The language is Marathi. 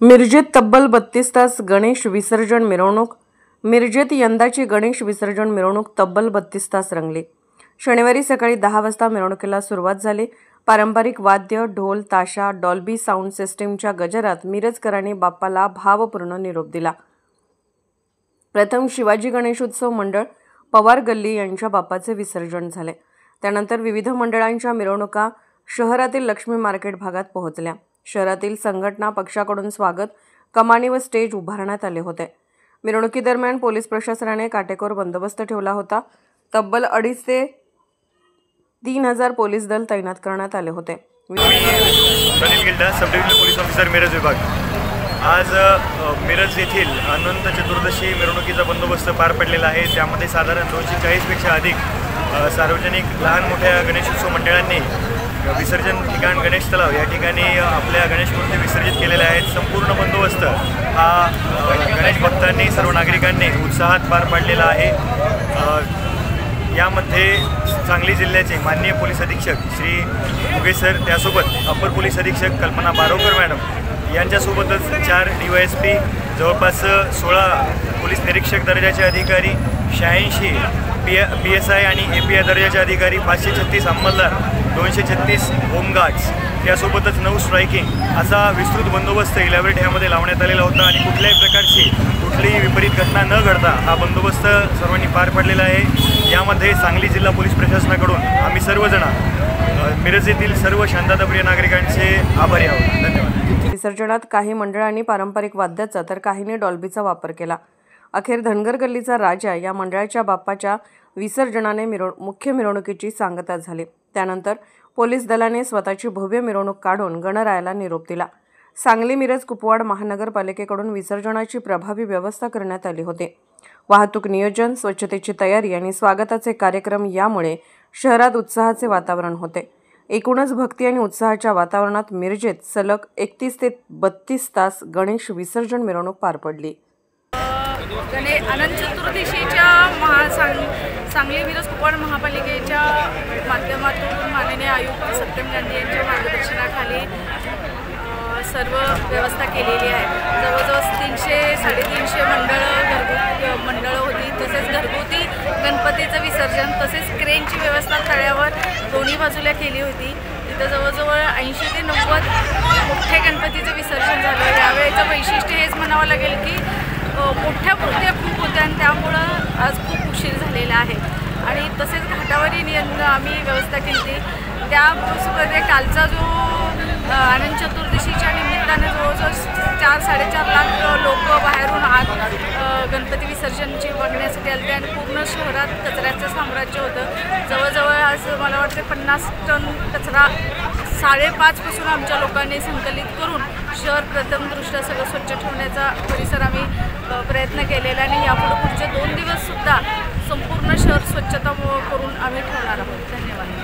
मिरजेत तब्बल 32 तास गणेश विसर्जन मिरवणूक। मिरजेत यंदाची गणेश विसर्जन मिरवणूक तब्बल 32 तास रंगली। शनिवारी सकाळी 10 वाजता मिरवणुकीला सुरुवात झाली। पारंपरिक वाद्य, ढोल, ताशा, डॉल्बी साऊंड सिस्टीमच्या गजरात मिरजकरांनी बाप्पाला भावपूर्ण निरोप दिला। प्रथम शिवाजी गणेशोत्सव मंडळ, पवार गल्ली यांच्या बाप्पाचे विसर्जन झाले। त्यानंतर विविध मंडळांच्या मिरवणुका शहरातील लक्ष्मी मार्केट भागात पोहोचल्या। शहरातील संघटना पक्षाकडून स्वागत, कमानी व स्टेज उभारण्यात आले होते। मिरवणुकीदरम्यान पोलीस प्रशासनाने काटेकोर बंदोबस्त ठेवला होता। तब्बल 2.5 ते 3,000 पोलीस दल तैनात करण्यात आले होते। अनिल गिल्डा, सब डिव्हिजनल पोलीस ऑफिसर मिरज विभाग। आज मिरज येथील अनंत चतुर्दशी मिरवणुकीचा बंदोबस्त पार पडलेला आहे। त्यामध्ये साधारण 240 पेक्षा अधिक सार्वजनिक लहान मोठ्या गणेशोत्सव मंडळांनी विसर्जन ठिकाण गणेश तलाव या ठिकाणी आपल्या गणेश मूर्ती विसर्जित केलेल्या आहेत। संपूर्ण बंदोबस्त हा गणेश भक्तांनी, सर्व नागरिकांनी उत्साहात पार पाडलेला आहे। यामध्ये सांगली जिल्ह्याचे माननीय पोलीस अधीक्षक श्री मुगे सर, त्यासोबत अपर पोलीस अधीक्षक कल्पना बारोकर मॅडम यांच्यासोबतच 4 DYSP, जवळपास 16 पोलीस निरीक्षक दर्जाचे अधिकारी, 86 PSI आणि API दर्जाचे अधिकारी, 536 अंमलदार, 236 होमगार्ड्स, त्यासोबतच 9 स्ट्रायकिंग असा विस्तृत बंदोबस्त इलॅबोरेट ह्यामध्ये लावण्यात आलेला होता। आणि कुठल्याही प्रकारची कुठलीही विपरीत घटना न घडता हा बंदोबस्त सर्वांनी पार पडलेला आहे। यामध्ये सांगली जिल्हा पोलीस प्रशासनाकडून आम्ही सर्वजण मिरज येथील सर्व शांतताप्रिय नागरिकांचे आभारी आहोत। धन्यवाद। विसर्जनात काही मंडळांनी पारंपरिक वाद्याचा तर काहींनी डॉल्बीचा वापर केला। अखेर धनगर गल्लीचा राजा या मंडळाच्या बाप्पाच्या विसर्जनाने मुख्य मिरवणुकीची सांगता झाली। त्यानंतर पोलीस दलाने स्वतःची भव्य मिरवणूक काढून गणरायाला निरोप दिला। सांगली मिरज कुपवाड महानगरपालिकेकडून विसर्जनाची प्रभावी व्यवस्था करण्यात आली होती। वाहतूक नियोजन, स्वच्छतेची तयारी आणि स्वागताचे कार्यक्रम यामुळे शहरात उत्साहाचे वातावरण होते। एकूणच भक्ती आणि उत्साहाच्या वातावरणात मिरजेत सलग 31 ते 32 तास गणेश विसर्जन मिरवणूक पार पडली। अनंत चतुर्दशीच्या सांगली मिरज कुपवाड महापालिकेच्या माध्यमातून माननीय आयुक्त सत्यम गांधी यांच्या मार्गदर्शनाखाली सर्व व्यवस्था केलेली आहे। जवळजवळ 300-350 मंडळं होती। तसेच घरगुती गणपतीचं विसर्जन, तसेच क्रेनची व्यवस्था तळ्यावर दोन्ही बाजूला केली होती। तिथं जवळजवळ 80 ते 90 मोठ्या गणपतीचं विसर्जन झालं। यावेळेचं वैशिष्ट्य हेच म्हणावं लागेल की मोठ्या मूर्त्या खूप होत्या आणि त्यामुळं आज खूप उशीर झालेला आहे। आणि तसेच घाटावरील आम्ही व्यवस्था केली होती। त्यामध्ये कालचा जो अनंत चतुर्दशीच्या निमित्ताने जवळजवळ 4-4.5 लाख लोक बाहेरून आत गणपती विसर्जनची बघण्यासाठी आले आणि पूर्ण शहरात कचऱ्याचं साम्राज्य होतं। जवळजवळ आज मला वाटते 50 टन कचरा 5:30 पासून आमच्या लोकांनी संकलित करून शहर प्रथमदृष्ट्या सगळं स्वच्छ ठेवण्याचा परिसर आम्ही प्रयत्न केलेला आहे। आणि यापुढे पुढचे 2 दिवससुद्धा संपूर्ण शहर स्वच्छता करून आम्ही ठेवणार आहोत। धन्यवाद।